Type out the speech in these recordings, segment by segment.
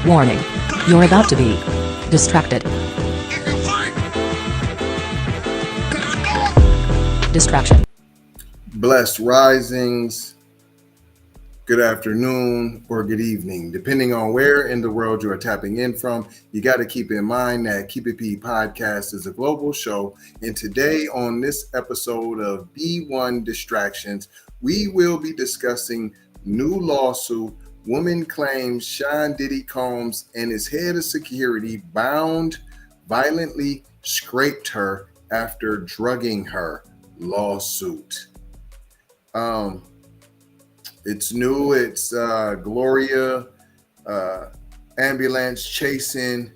Warning. You're about to be distracted. Distraction. Blessed risings, good afternoon, or good evening, depending on where in the world you are tapping in from. You got to keep in mind that Keep It P podcast is a global show. And today on this episode of B1 Distractions, we will be discussing new lawsuit. Woman claims Sean Diddy Combs and his head of security bound, violently scraped her after drugging her. Lawsuit. It's new. It's Gloria ambulance chasing.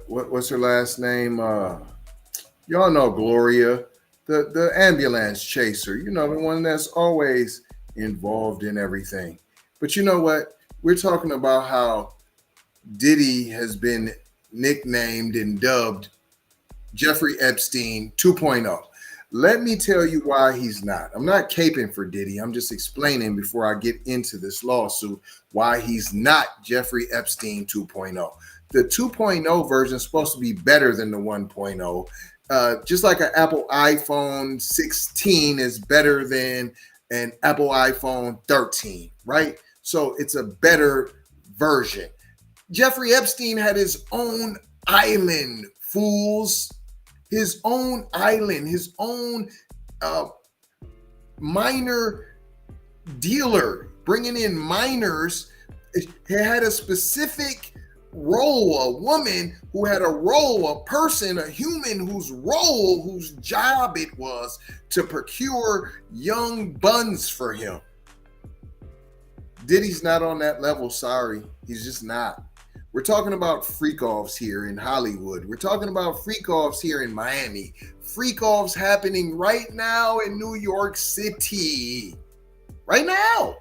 What's her last name? Y'all know Gloria, the ambulance chaser. You know, the one that's always involved in everything. But you know what? We're talking about how Diddy has been nicknamed and dubbed Jeffrey Epstein 2.0. Let me tell you why he's not. I'm not caping for Diddy. I'm just explaining before I get into this lawsuit why he's not Jeffrey Epstein 2.0. The 2.0 version is supposed to be better than the 1.0. Just like an Apple iPhone 16 is better than an Apple iPhone 13, right? So it's a better version. Jeffrey Epstein had his own island, fools. His own island, his own minor dealer, bringing in minors. He had a specific role, a woman who had a role, a person, a human whose job it was to procure young buns for him. Diddy's not on that level, sorry. He's just not. We're talking about freak-offs here in Hollywood. We're talking about freak-offs here in Miami. Freak-offs happening right now in New York City. Right now.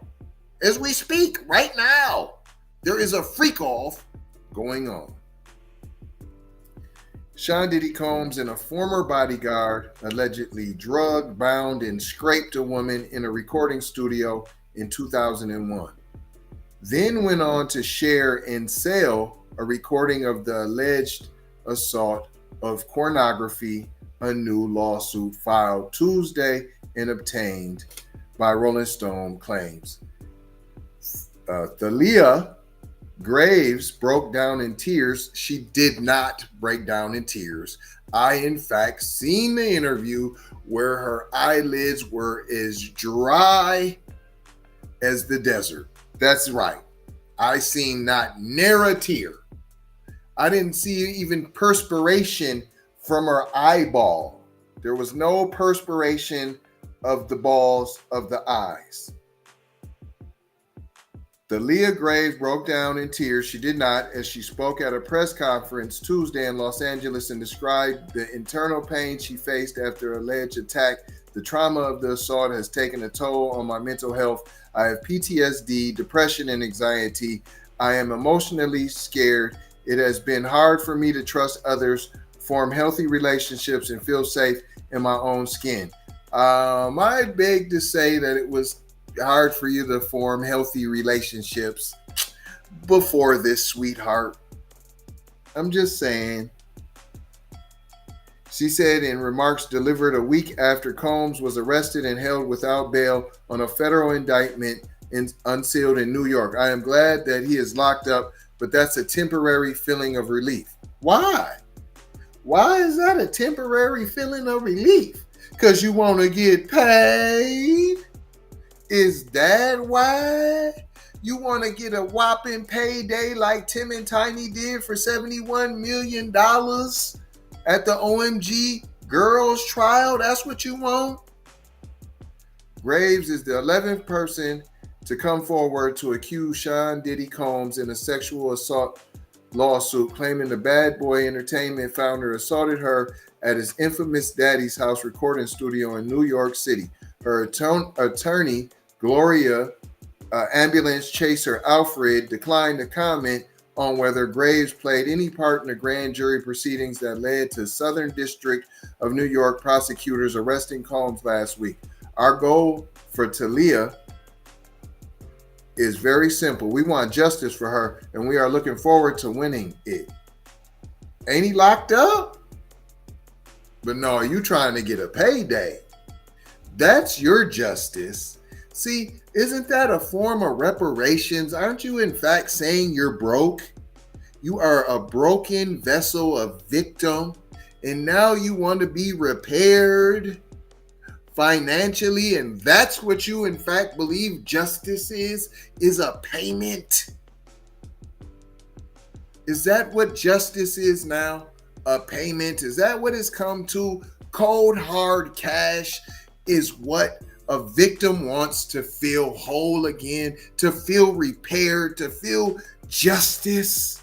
As we speak, right now. There is a freak-off going on. Sean Diddy Combs and a former bodyguard allegedly drugged, bound, and scraped a woman in a recording studio in 2001. Then went on to share and sell a recording of the alleged assault of pornography. A new lawsuit filed Tuesday and obtained by Rolling Stone claims. Thalia Graves broke down in tears. She did not break down in tears. I, in fact, seen the interview where her eyelids were as dry as the desert. That's right. I seen not near a tear. I didn't see even perspiration from her eyeball. There was no perspiration of the balls of the eyes. Thalia Graves broke down in tears. She did not, as she spoke at a press conference Tuesday in Los Angeles and described the internal pain she faced after alleged attack. The trauma of the assault has taken a toll on my mental health. I have PTSD, depression, and anxiety. I am emotionally scared. It has been hard for me to trust others, form healthy relationships, and feel safe in my own skin. I beg to say that it was hard for you to form healthy relationships before this, sweetheart. I'm just saying. She said in remarks delivered a week after Combs was arrested and held without bail on a federal indictment unsealed in New York. I am glad that he is locked up, but that's a temporary feeling of relief. Why? Why is that a temporary feeling of relief? Because you want to get paid? Is that why? You want to get a whopping payday like Tim and Tiny did for $71 million? At the OMG girls trial, that's what you want? Graves is the 11th person to come forward to accuse Sean Diddy Combs in a sexual assault lawsuit, claiming the Bad Boy Entertainment founder assaulted her at his infamous Daddy's House recording studio in New York City. Her attorney, Gloria, ambulance chaser Alfred, declined to comment on whether Graves played any part in the grand jury proceedings that led to Southern District of New York prosecutors arresting Combs last week. Our goal for Thalia is very simple. We want justice for her, and we are looking forward to winning it. Ain't he locked up? But no, you trying to get a payday. That's your justice. See, isn't that a form of reparations? Aren't you in fact saying you're broke? You are a broken vessel, a victim, and now you want to be repaired financially, and that's what you in fact believe justice is a payment? Is that what justice is now? A payment? Is that what it's come to? Cold hard cash is what a victim wants to feel whole again, to feel repaired, to feel justice.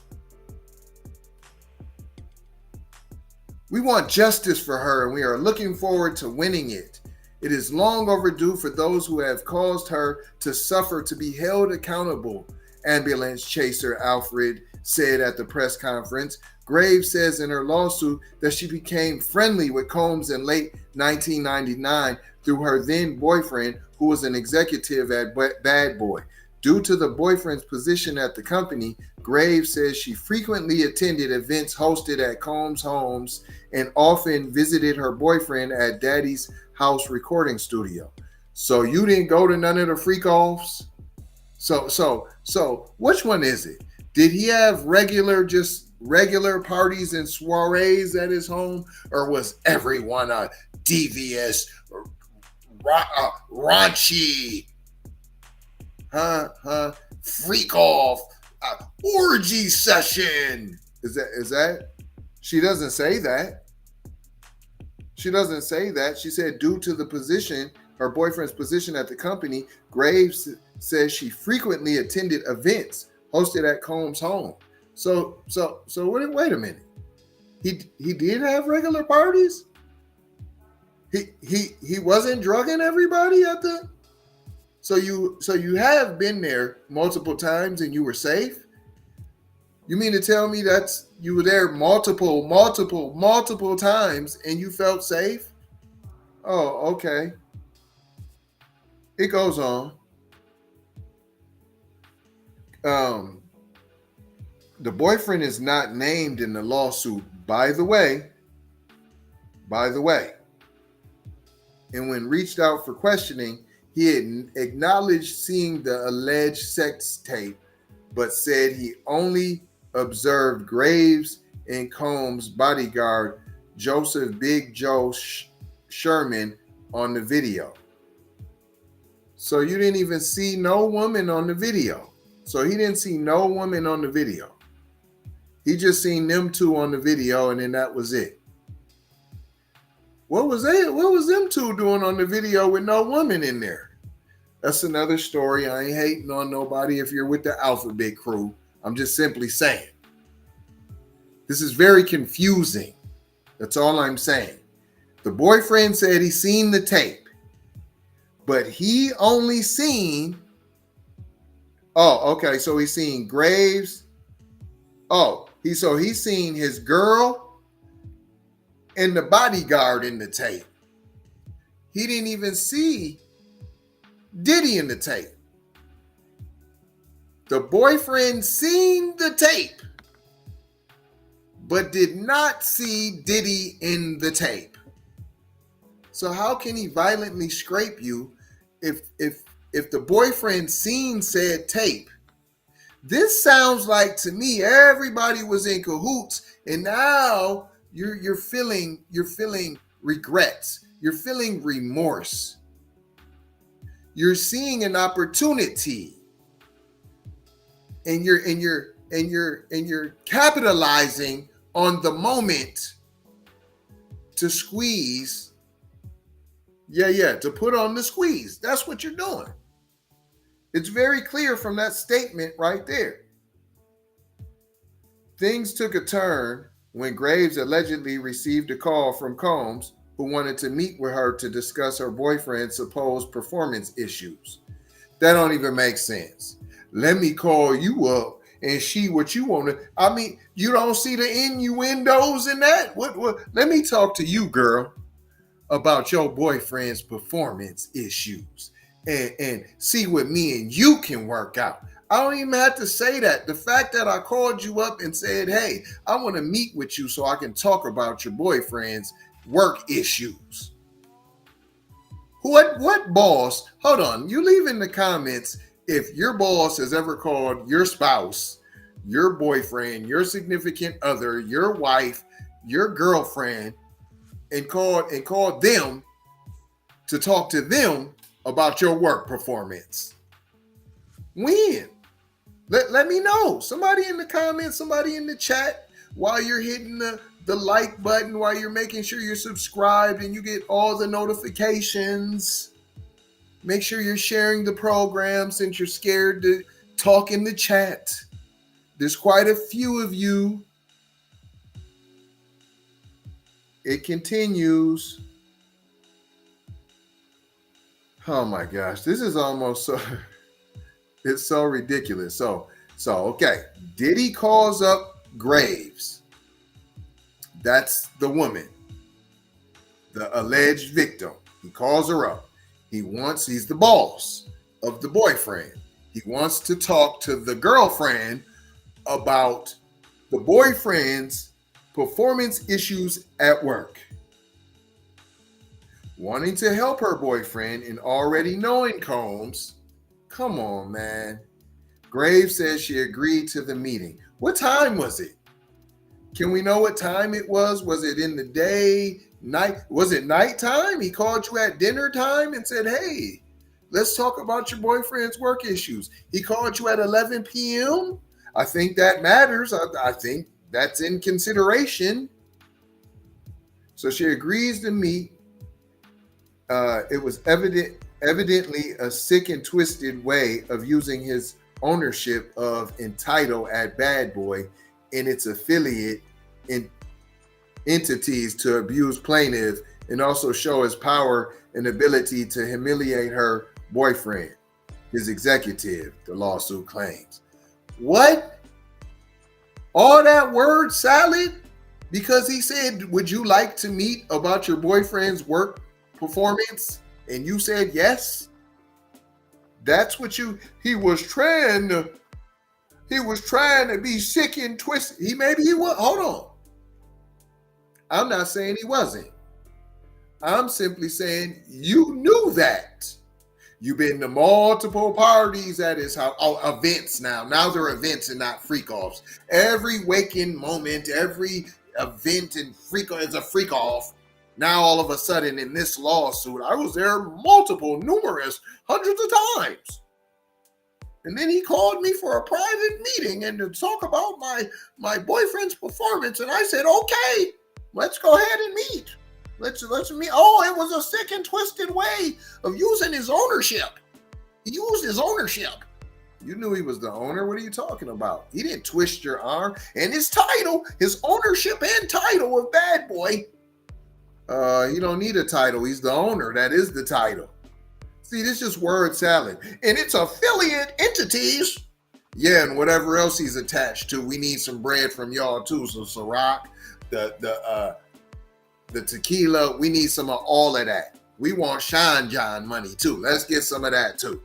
We want justice for her, and we are looking forward to winning it. It is long overdue for those who have caused her to suffer to be held accountable, ambulance chaser Alfred said at the press conference. Graves says in her lawsuit that she became friendly with Combs in late 1999 through her then boyfriend, who was an executive at Bad Boy. Due to the boyfriend's position at the company, Graves says she frequently attended events hosted at Combs' homes and often visited her boyfriend at Daddy's house recording studio. So you didn't go to none of the freak offs? So which one is it? Did he have regular parties and soirees at his home, or was everyone a devious, raunchy, freak off, orgy session? Is that? She doesn't say that. She doesn't say that. She said due to the position, her boyfriend's position at the company, Graves says she frequently attended events hosted at Combs' home. So wait a minute. He did have regular parties? He wasn't drugging everybody at the. So you have been there multiple times and you were safe? You mean to tell me that you were there multiple times and you felt safe? Oh, okay. It goes on. The boyfriend is not named in the lawsuit, by the way. And when reached out for questioning, he had acknowledged seeing the alleged sex tape, but said he only observed Graves and Combs' bodyguard, Joseph Big Joe Sherman, on the video. So you didn't even see no woman on the video. So he didn't see no woman on the video. He just seen them two on the video, and then that was it. What was them two doing on the video with no woman in there? That's another story. I ain't hating on nobody if you're with the Alphabet crew. I'm just simply saying. This is very confusing. That's all I'm saying. The boyfriend said he seen the tape, but he only seen. Oh, okay. So he's seen Graves. Oh, he's seen his girl and the bodyguard in the tape. He didn't even see Diddy in the tape. The boyfriend seen the tape, but did not see Diddy in the tape. So how can he violently scrape you if the boyfriend seen said tape? This sounds like to me everybody was in cahoots, and now you're feeling regrets. You're feeling remorse. You're seeing an opportunity, and you're capitalizing on the moment to squeeze. To put on the squeeze. That's what you're doing. It's very clear from that statement right there. Things took a turn when Graves allegedly received a call from Combs, who wanted to meet with her to discuss her boyfriend's supposed performance issues. That don't even make sense. Let me call you up and see what you want to. I mean, you don't see the innuendos in that? What? Let me talk to you, girl, about your boyfriend's performance issues. and see what me and you can work out. I don't even have to say that. The fact that I called you up and said, hey, I want to meet with you so I can talk about your boyfriend's work issues. What boss? Hold on. You leave in the comments if your boss has ever called your spouse, your boyfriend, your significant other, your wife, your girlfriend, and called them to talk to them about your work performance. When? Let me know. Somebody in the comments, somebody in the chat, while you're hitting the like button, while you're making sure you're subscribed and you get all the notifications. Make sure you're sharing the program since you're scared to talk in the chat. There's quite a few of you. It continues. Oh my gosh, this is almost so, it's so ridiculous. So okay, Diddy calls up Graves. That's the woman, the alleged victim. He calls her up. He's the boss of the boyfriend. He wants to talk to the girlfriend about the boyfriend's performance issues at work. Wanting to help her boyfriend and already knowing Combs. Come on, man. Graves says she agreed to the meeting. What time was it? Can we know what time it was? Was it in the day, night? Was it nighttime? He called you at dinner time and said, hey, let's talk about your boyfriend's work issues. He called you at 11 p.m. I think that matters. I think that's in consideration. So she agrees to meet. It was evidently a sick and twisted way of using his ownership of Entitled at Bad Boy and its affiliate entities to abuse plaintiff and also show his power and ability to humiliate her boyfriend, his executive, the lawsuit claims. What? All that word salad? Because he said, would you like to meet about your boyfriend's work performance? And you said yes? That's what he was trying to be sick and twisted. Maybe he was. Hold on. I'm not saying he wasn't. I'm simply saying you knew that. You've been to multiple parties at his house. Oh, events now. Now they're events and not freak-offs. Every waking moment, every event and freak-off is a freak-off. Now all of a sudden in this lawsuit, I was there numerous, hundreds of times. And then he called me for a private meeting and to talk about my boyfriend's performance. And I said, okay, let's go ahead and meet. Let's meet. Oh, it was a sick and twisted way of using his ownership. He used his ownership. You knew he was the owner. What are you talking about? He didn't twist your arm. And his title, his ownership and title of Bad Boy. He don't need a title. He's the owner. That is the title. See, this is just word salad. And it's affiliate entities. Yeah, and whatever else he's attached to. We need some bread from y'all too. So Ciroc, the tequila, we need some of all of that. We want Shine John money too. Let's get some of that too.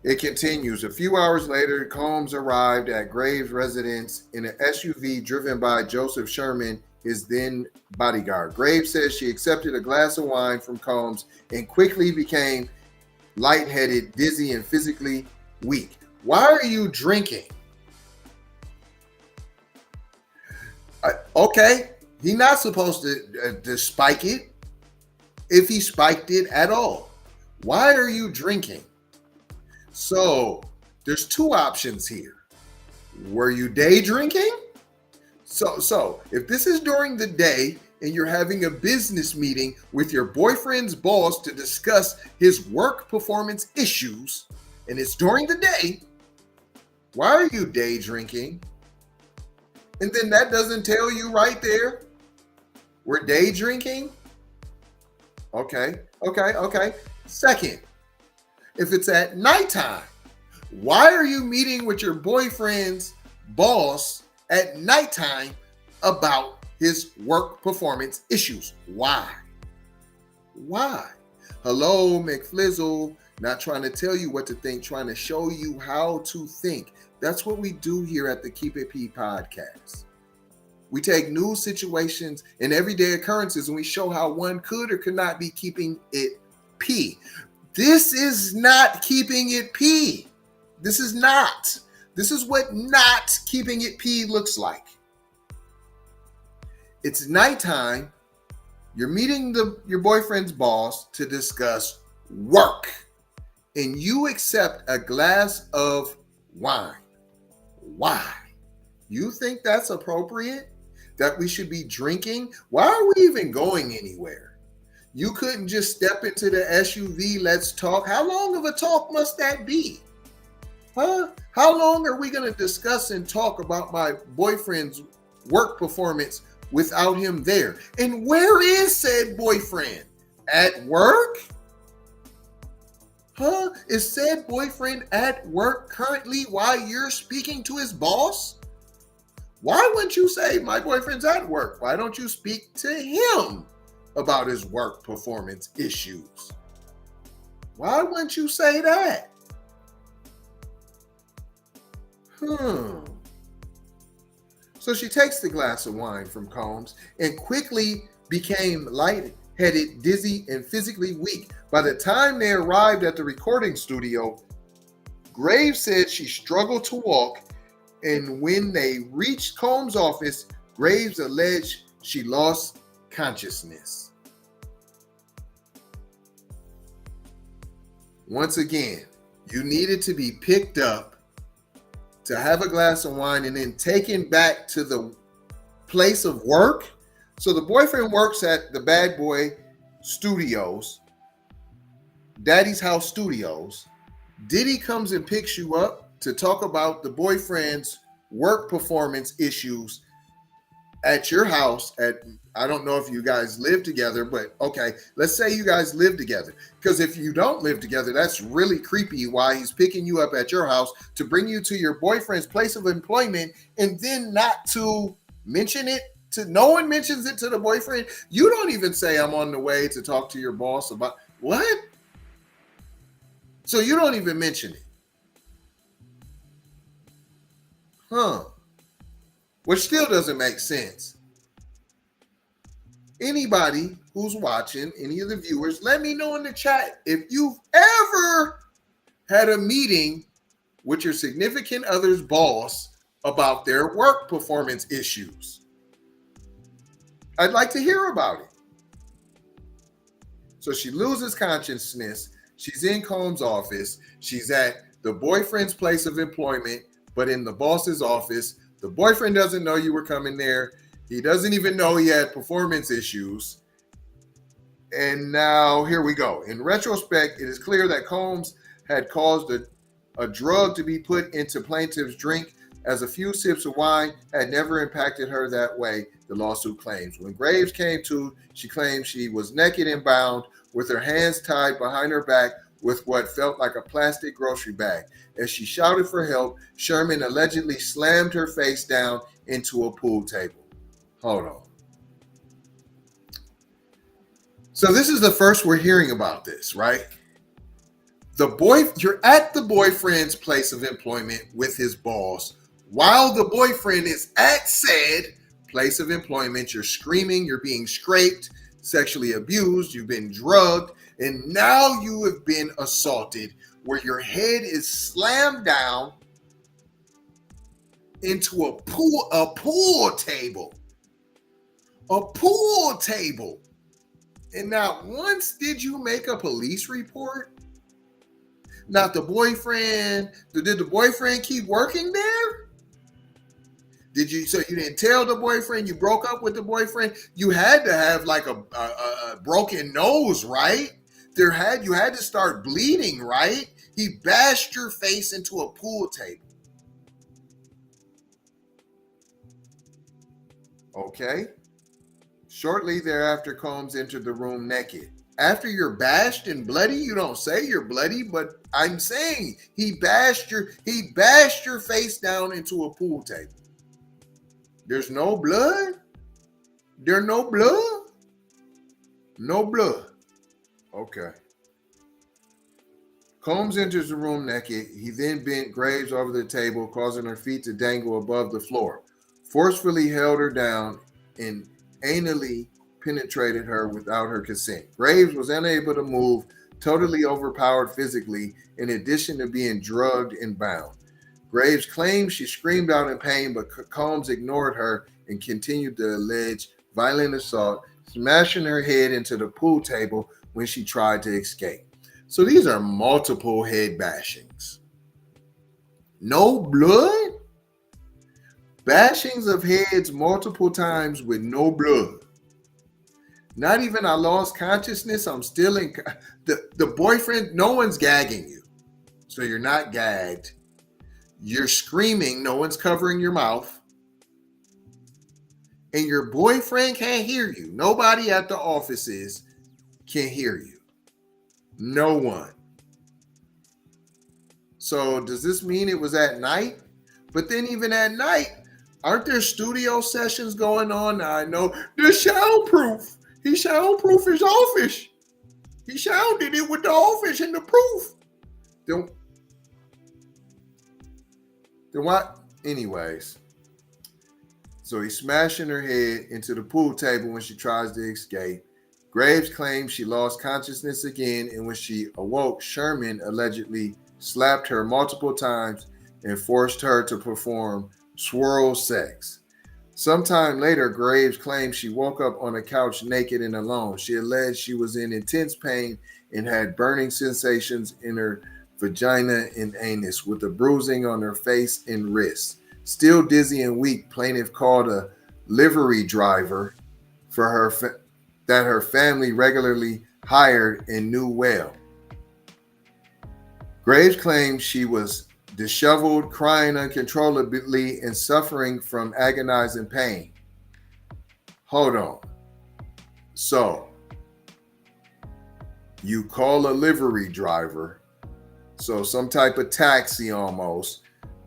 It continues. A few hours later, Combs arrived at Graves' residence in an SUV driven by Joseph Sherman, his then bodyguard. Graves says she accepted a glass of wine from Combs and quickly became lightheaded, dizzy, and physically weak. Why are you drinking? Okay, he's not supposed to spike it, if he spiked it at all. Why are you drinking? So there's two options here. Were you day drinking? So if this is during the day and you're having a business meeting with your boyfriend's boss to discuss his work performance issues, and it's during the day, why are you day drinking? And then that doesn't tell you right there, we're day drinking? Okay. Second, if it's at nighttime, why are you meeting with your boyfriend's boss at nighttime about his work performance issues? Why? Why? Hello, McFlizzle. Not trying to tell you what to think, trying to show you how to think. That's what we do here at the Keep It P podcast. We take news situations and everyday occurrences and we show how one could or could not be keeping it P. This is not keeping it P. This is not. This is what not keeping it P looks like. It's nighttime. You're meeting your boyfriend's boss to discuss work, and you accept a glass of wine. Why? You think that's appropriate? That we should be drinking? Why are we even going anywhere? You couldn't just step into the SUV, let's talk. How long of a talk must that be? Huh? How long are we going to discuss and talk about my boyfriend's work performance without him there? And where is said boyfriend? At work? Huh? Is said boyfriend at work currently while you're speaking to his boss? Why wouldn't you say my boyfriend's at work? Why don't you speak to him about his work performance issues? Why wouldn't you say that? So she takes the glass of wine from Combs and quickly became lightheaded, dizzy, and physically weak. By the time they arrived at the recording studio, Graves said she struggled to walk, and when they reached Combs' office, Graves alleged she lost consciousness. Once again, you needed to be picked up, to have a glass of wine, and then taken back to the place of work. So the boyfriend works at the Bad Boy Studios, Daddy's House Studios. Diddy comes and picks you up to talk about the boyfriend's work performance issues at your house. I don't know if you guys live together, but okay, let's say you guys live together. Because if you don't live together, that's really creepy why he's picking you up at your house to bring you to your boyfriend's place of employment and then not to mention it to, no one mentions it to the boyfriend. You don't even say, I'm on the way to talk to your boss about what? So you don't even mention it. Which still doesn't make sense. Anybody who's watching, any of the viewers, let me know in the chat if you've ever had a meeting with your significant other's boss about their work performance issues. I'd like to hear about it. So she loses consciousness. She's in Combs' office. She's at the boyfriend's place of employment, but in the boss's office. The boyfriend doesn't know you were coming there. He doesn't even know he had performance issues. And now here we go. In retrospect, it is clear that Combs had caused a drug to be put into plaintiff's drink, as a few sips of wine had never impacted her that way, the lawsuit claims. When Graves came to, she claimed she was naked and bound with her hands tied behind her back with what felt like a plastic grocery bag. As she shouted for help, Sherman allegedly slammed her face down into a pool table. Hold on. So this is the first we're hearing about this, right? You're at the boyfriend's place of employment with his boss. While the boyfriend is at said place of employment, you're screaming, you're being scraped, sexually abused, you've been drugged, and now you have been assaulted, where your head is slammed down into a pool table. A pool table. And not once did you make a police report? Not the boyfriend. Did the boyfriend keep working there? So you didn't tell the boyfriend you broke up with the boyfriend? You had to have like a broken nose, right? You had to start bleeding, right? He bashed your face into a pool table. Okay. Shortly thereafter, Combs entered the room naked. After you're bashed and bloody, you don't say you're bloody, but I'm saying he bashed your face down into a pool table. There's no blood? There's no blood? No blood. Okay. Combs enters the room naked. He then bent Graves over the table, causing her feet to dangle above the floor, forcefully held her down, and anally penetrated her without her consent. Graves was unable to move, totally overpowered physically, in addition to being drugged and bound. Graves claimed she screamed out in pain, but Combs ignored her and continued to allege violent assault, smashing her head into the pool table when she tried to escape. So these are multiple head bashings. No blood? Bashings of heads multiple times with no blood. Not even I lost consciousness. I'm still in. The boyfriend, no one's gagging you. So you're not gagged. You're screaming. No one's covering your mouth. And your boyfriend can't hear you. Nobody at the offices can hear you. No one. So does this mean it was at night? But then even at night, aren't there studio sessions going on? Now I know the soundproof. He soundproof his office. He sounded it with the office and the proof. Then what? Anyways. So he's smashing her head into the pool table when she tries to escape. Graves claims she lost consciousness again, and when she awoke, Sherman allegedly slapped her multiple times and forced her to perform swirl sex. Sometime later, Graves claimed she woke up on a couch naked and alone. She alleged she was in intense pain and had burning sensations in her vagina and anus, with a bruising on her face and wrists. Still dizzy and weak, plaintiff called a livery driver for her that her family regularly hired and knew well. Graves claimed she was disheveled, crying uncontrollably, and suffering from agonizing pain. Hold on. So, you call a livery driver, so some type of taxi almost,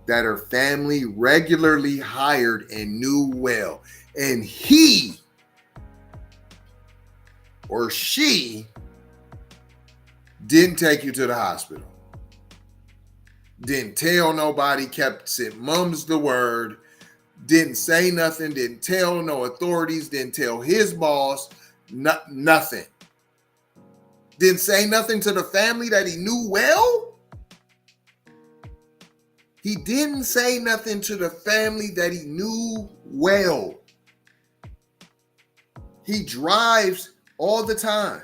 that her family regularly hired and knew well. And he or she didn't take you to the hospital. Didn't tell nobody, kept it mum's the word, didn't say nothing, didn't tell no authorities, didn't tell his boss, nothing. Didn't say nothing to the family that he knew well. He didn't say nothing to the family that he knew well. He drives all the time.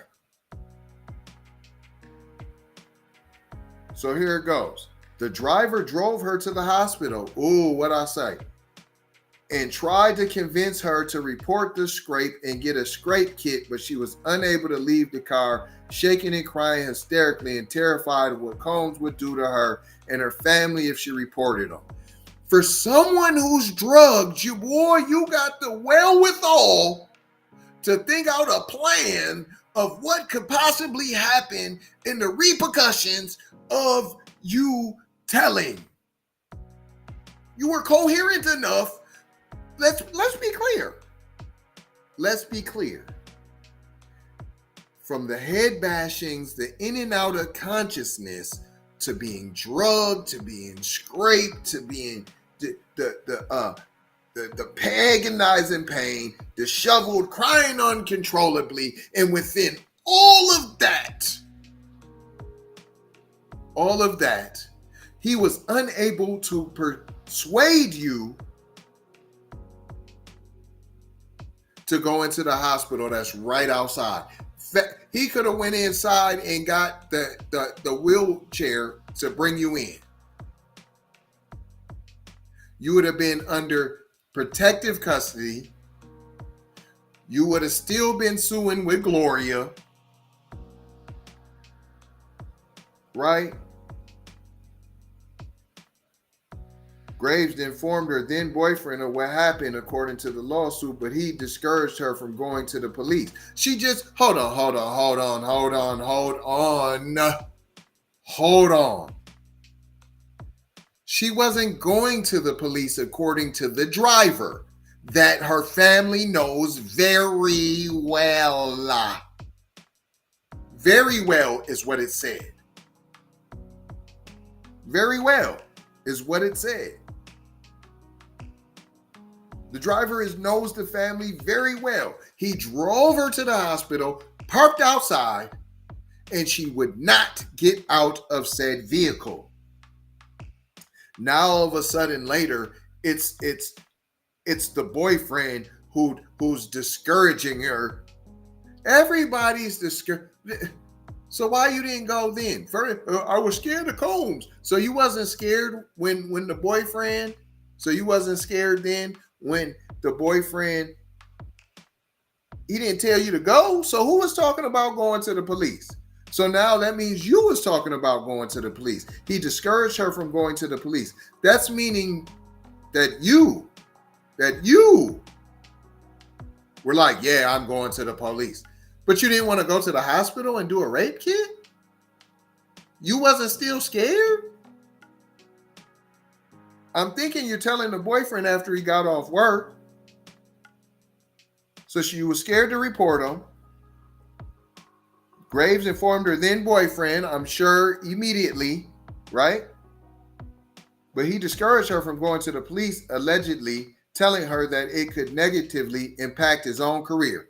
So here it goes. The driver drove her to the hospital. Ooh, what'd I say? And tried to convince her to report the scrape and get a scrape kit, but she was unable to leave the car, shaking and crying hysterically and terrified of what Combs would do to her and her family if she reported them. For someone who's drugged, you got the wherewithal to think out a plan of what could possibly happen and the repercussions of you telling. You were coherent enough. Let's be clear. Let's be clear. From the head bashings, the in and out of consciousness, to being drugged, to being scraped, to being the agonizing pain, disheveled, crying uncontrollably, and within all of that, he was unable to persuade you to go into the hospital that's right outside. He could have went inside and got the wheelchair to bring you in. You would have been under protective custody. You would have still been suing with Gloria. Right? Graves informed her then boyfriend of what happened according to the lawsuit, but he discouraged her from going to the police. She just, hold on. She wasn't going to the police according to the driver that her family knows very well. Very well is what it said. Very well is what it said. The driver knows the family very well. He drove her to the hospital, parked outside, and she would not get out of said vehicle. Now all of a sudden later, it's the boyfriend who's discouraging her. Everybody's discouraged. So why you didn't go then? First, I was scared of Combs. So you wasn't scared when the boyfriend. So you wasn't scared then when the boyfriend. He didn't tell you to go. So who was talking about going to the police? So now that means you was talking about going to the police. He discouraged her from going to the police. That's meaning that you were like, yeah, I'm going to the police. But you didn't want to go to the hospital and do a rape kit? You wasn't still scared? I'm thinking you're telling the boyfriend after he got off work. So she was scared to report him. Graves informed her then boyfriend, I'm sure immediately, right? But he discouraged her from going to the police, allegedly telling her that it could negatively impact his own career.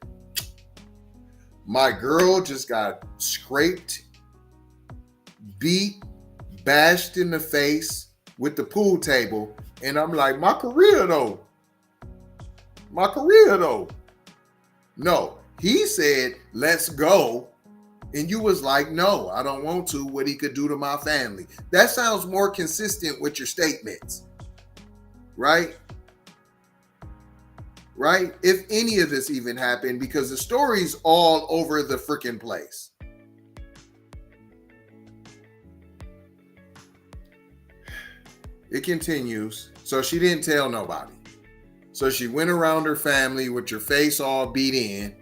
My girl just got scraped, beat, bashed in the face with the pool table. And I'm like, my career though. No, he said, let's go. And you was like, no, I don't want to. What he could do to my family. That sounds more consistent with your statements. Right? Right? If any of this even happened, because the story's all over the freaking place. It continues. So she didn't tell nobody. So she went around her family with your face all beat in.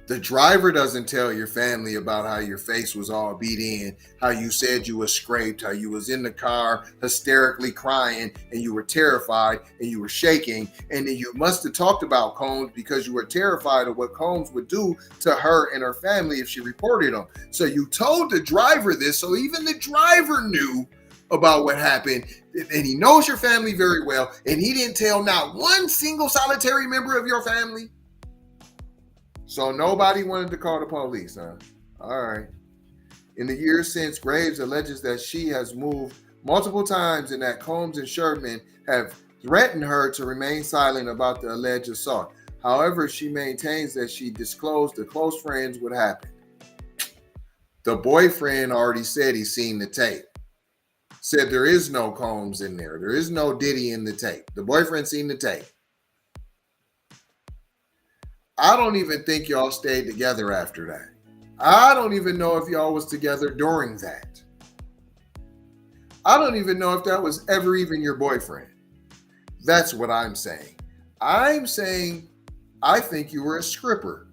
The driver doesn't tell your family about how your face was all beat in, how you said you were scraped, how you was in the car hysterically crying and you were terrified and you were shaking. And then you must have talked about Combs because you were terrified of what Combs would do to her and her family if she reported him. So you told the driver this, so even the driver knew about what happened, and he knows your family very well, and he didn't tell not one single solitary member of your family. So nobody wanted to call the police, huh? All right. In the years since, Graves alleges that she has moved multiple times and that Combs and Sherman have threatened her to remain silent about the alleged assault. However, she maintains that she disclosed to close friends what happened. The boyfriend already said he's seen the tape. Said there is no Combs in there. There is no Diddy in the tape. The boyfriend seen the tape. I don't even think y'all stayed together after that. I don't even know if y'all was together during that. I don't even know if that was ever even your boyfriend. That's what I'm saying. I'm saying I think you were a stripper.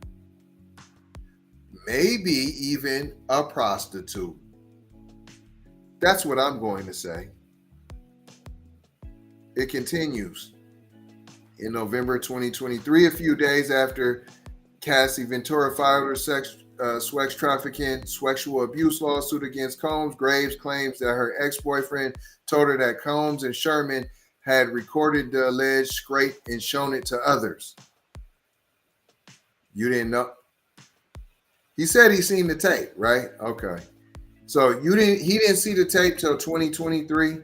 Maybe even a prostitute. That's what I'm going to say. It continues. In November 2023, a few days after Cassie Ventura filed her sex trafficking, sexual abuse lawsuit against Combs, Graves claims that her ex-boyfriend told her that Combs and Sherman had recorded the alleged scrape and shown it to others. You didn't know? He said he seen the tape, right? Okay. So he didn't see the tape till 2023.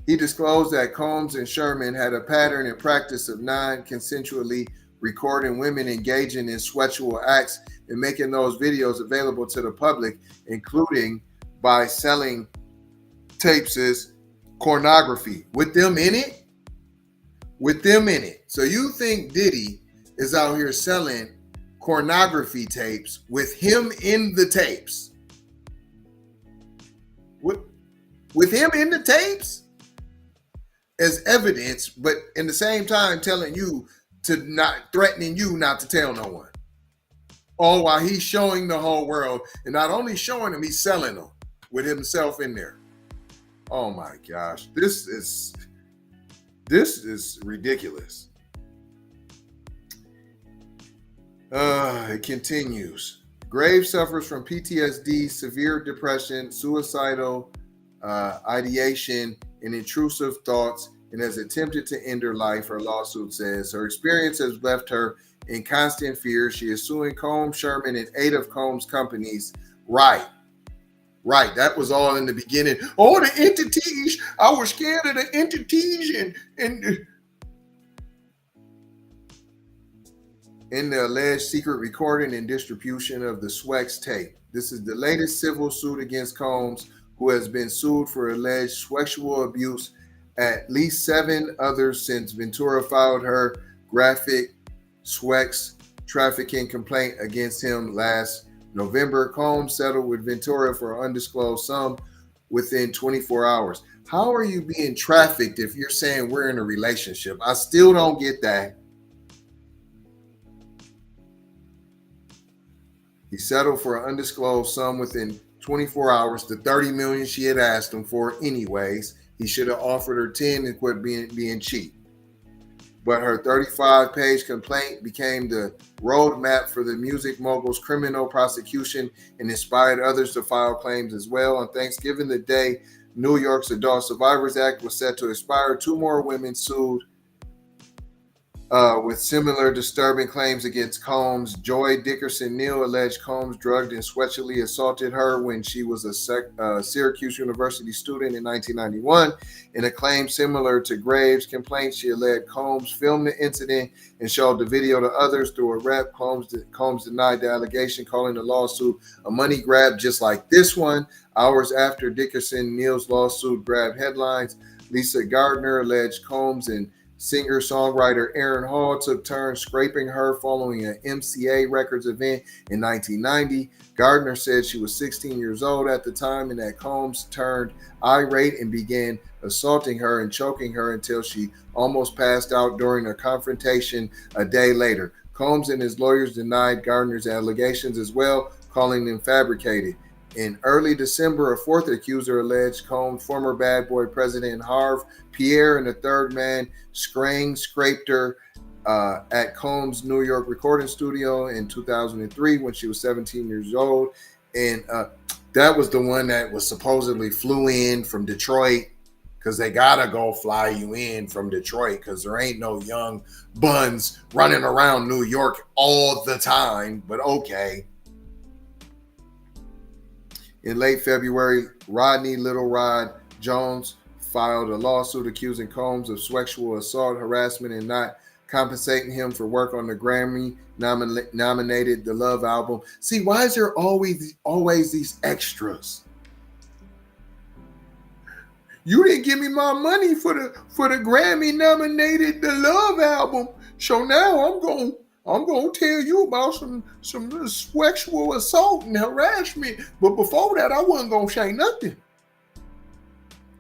He disclosed that Combs and Sherman had a pattern and practice of non-consensually recording women engaging in sexual acts and making those videos available to the public, including by selling tapes as pornography. With them in it? With them in it. So you think Diddy is out here selling pornography tapes with him in the tapes? With him in the tapes? As evidence, but in the same time telling you to not, threatening you not to tell no one. All while he's showing the whole world, and not only showing them, he's selling them with himself in there. Oh my gosh, this is ridiculous. It continues. Graves suffers from PTSD, severe depression, suicidal ideation, and intrusive thoughts, and has attempted to end her life, her lawsuit says. Her experience has left her in constant fear. She is suing Combs, Sherman, and 8 of Combs' companies. Right. That was all in the beginning. Oh, the entities. I was scared of the entities and in the alleged secret recording and distribution of the Swex tape. This is the latest civil suit against Combs, who has been sued for alleged sexual abuse. At least 7 others since Ventura filed her graphic Swex trafficking complaint against him last November. Combs settled with Ventura for an undisclosed sum within 24 hours. How are you being trafficked if you're saying we're in a relationship? I still don't get that. He settled for an undisclosed sum within 24 hours, the $30 million she had asked him for anyways. He should have offered her 10 and quit being cheap. But her 35-page complaint became the roadmap for the music mogul's criminal prosecution and inspired others to file claims as well. On Thanksgiving, the day New York's Adult Survivors Act was set to expire, 2 more women sued with similar disturbing claims against Combs. Joy Dickerson Neal alleged Combs drugged and sexually assaulted her when she was a Syracuse University student in 1991. In a claim similar to Graves' complaint, she alleged Combs filmed the incident and showed the video to others through a rep. Combs denied the allegation, calling the lawsuit a money grab just like this one. Hours after Dickerson Neal's lawsuit grabbed headlines, Lisa Gardner alleged Combs and singer-songwriter Aaron Hall took turns scraping her following an MCA Records event in 1990. Gardner said she was 16 years old at the time and that Combs turned irate and began assaulting her and choking her until she almost passed out during a confrontation a day later. Combs and his lawyers denied Gardner's allegations as well, calling them fabricated. In early December, a 4th accuser alleged Combs' former Bad Boy president Harve Pierre and a 3rd man scraped her at Combs' New York recording studio in 2003 when she was 17 years old. And that was the one that was supposedly flew in from Detroit, because they gotta go fly you in from Detroit because there ain't no young buns running around New York all the time. But okay. In late February, Rodney Little Rod Jones filed a lawsuit accusing Combs of sexual assault, harassment, and not compensating him for work on the Grammy-nominated The Love album. See, why is there always these extras? You didn't give me my money for the Grammy-nominated The Love album, so now I'm gonna tell you about some sexual assault and harassment. But before that, I wasn't gonna say nothing.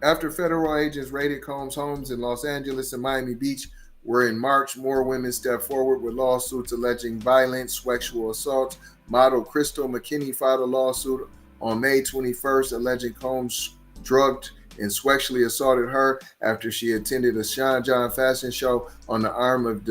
After federal agents raided Combs' homes in Los Angeles and Miami Beach, where in March more women stepped forward with lawsuits alleging violent sexual assaults. Model Crystal McKinney filed a lawsuit on May 21st alleging Combs drugged and sexually assaulted her after she attended a Sean John fashion show on the arm of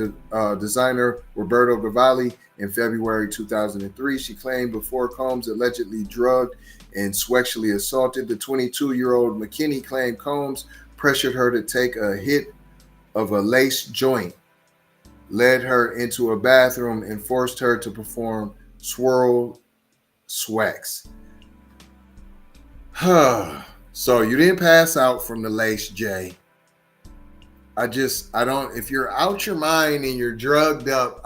designer Roberto Cavalli in February 2003. She claimed before Combs allegedly drugged and sexually assaulted the 22-year-old McKinney claimed Combs pressured her to take a hit of a lace joint, led her into a bathroom, and forced her to perform swirl swags. So you didn't pass out from the lace, Jay. I don't, if you're out your mind and you're drugged up,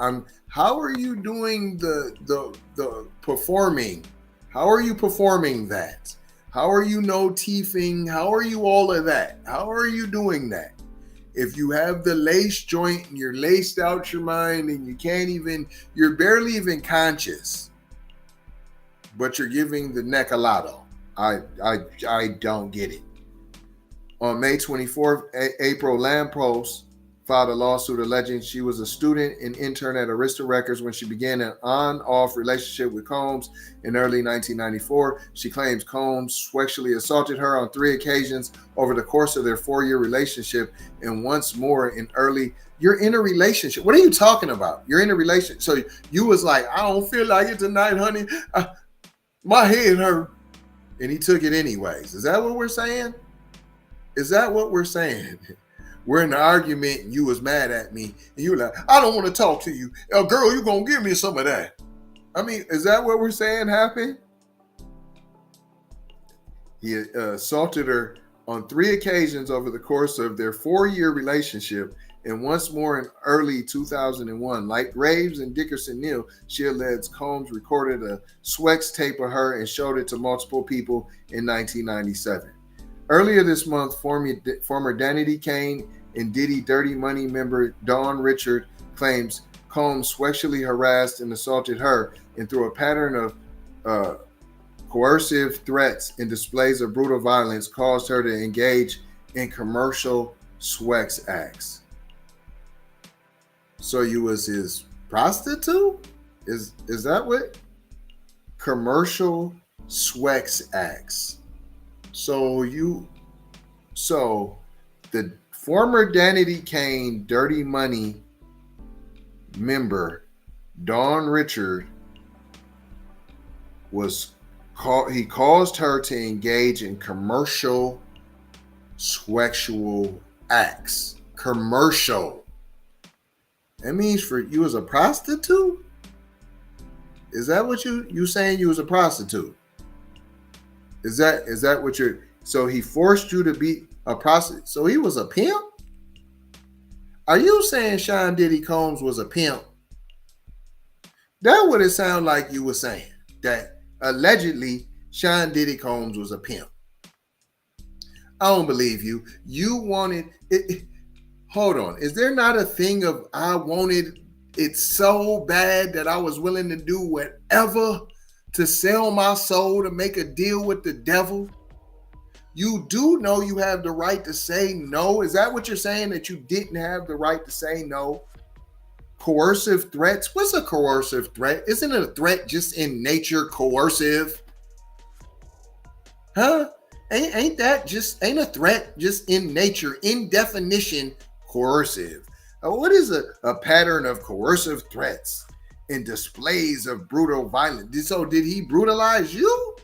how are you doing the performing? How are you performing that? How are you no teething? How are you all of that? How are you doing that? If you have the lace joint and you're laced out your mind and you're barely even conscious, but you're giving the necalado. I don't get it. On May 24th, April Lampros filed a lawsuit alleging she was a student and intern at Arista Records when she began an on-off relationship with Combs in early 1994. She claims Combs sexually assaulted her on 3 occasions over the course of their 4-year relationship, and once more in early. You're in a relationship. What are you talking about? You're in a relationship. So you was like, I don't feel like it tonight, honey. My head hurt. And he took it anyways. Is that what we're saying? Is that what we're saying? We're in an argument and you was mad at me and you were like, I don't want to talk to you. Oh, girl, you gonna give me some of that. I mean, is that what we're saying happened? He assaulted her on 3 occasions over the course of their 4-year relationship, and once more in early 2001. Like Graves and Dickerson Neal, she alleges Combs recorded a Swex tape of her and showed it to multiple people in 1997. Earlier this month, former Danity Kane and Diddy Dirty Money member Dawn Richard claims Combs sexually harassed and assaulted her, and through a pattern of coercive threats and displays of brutal violence caused her to engage in commercial Swex acts. So you was his prostitute? Is that what? Commercial Swex acts. So the former Danity Kane Dirty Money member Dawn Richard he caused her to engage in commercial sexual acts. Commercial. That means for you as a prostitute? Is that what you saying you was a prostitute? Is that what you're, so he forced you to be a prostitute? So he was a pimp? Are you saying Sean Diddy Combs was a pimp? That would it sound like you were saying, that allegedly Sean Diddy Combs was a pimp. I don't believe you. You wanted it. Hold on. Is there not a thing of I wanted it so bad that I was willing to do whatever to sell my soul to make a deal with the devil? You do know you have the right to say no. Is that what you're saying, that you didn't have the right to say no? Coercive threats? What's a coercive threat? Isn't a threat just in nature coercive? Huh? Ain't a threat just in nature, in definition, coercive? What is a pattern of coercive threats and displays of brutal violence? So did he brutalize you?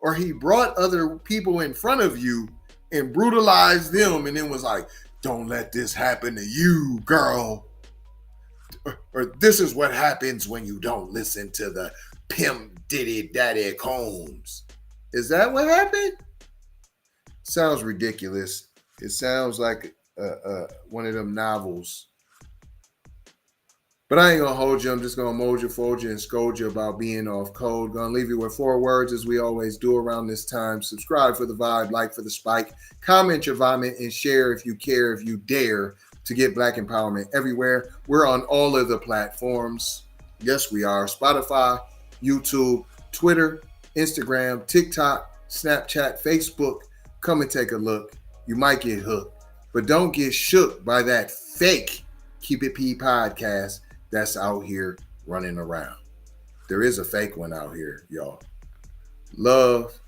Or he brought other people in front of you and brutalized them and then was like, don't let this happen to you, girl. Or this is what happens when you don't listen to the pimp Diddy Daddy Combs. Is that what happened? Sounds ridiculous. It sounds like one of them novels. But I ain't gonna hold you. I'm just gonna mold you, fold you, and scold you about being off code. Gonna leave you with 4 words, as we always do around this time. Subscribe for the vibe, like for the spike, comment your vomit, and share if you care, if you dare, to get Black empowerment everywhere. We're on all of the platforms. Yes, we are. Spotify, YouTube, Twitter, Instagram, TikTok, Snapchat, Facebook. Come and take a look. You might get hooked, but don't get shook by that fake Keep It P podcast that's out here running around. There is a fake one out here, y'all. Love,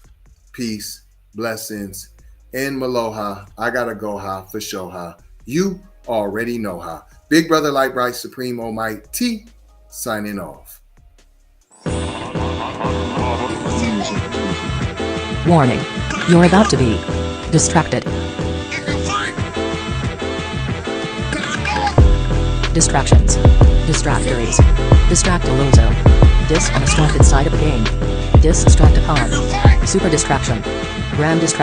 peace, blessings, and Maloha. I gotta go ha for sure ha. You already know how. Big Brother Light Bright Supreme Almighty signing off. Warning. You're about to be distracted. Distractions. Distractories. Distractolozo. Dis on a stunted side of the game. Distracticon. Super distraction. Grand distraction.